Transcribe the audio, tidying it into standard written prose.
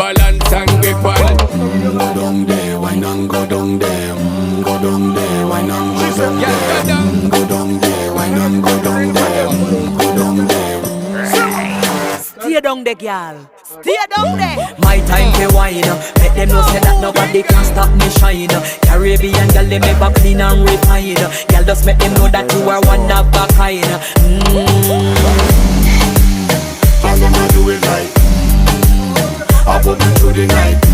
balance and grip on. Go down there, wine and go down there. Go down there, wine and go down there. Go down there, wine and go down there. Go down there. Stay down there, girl. Stay down there. My time to wine. Make them know say that nobody can stop me shine. Caribbean girl, they make back clean and refine. Girl, just make them know that you are one of a kind. All them a do it right. I put me through the night.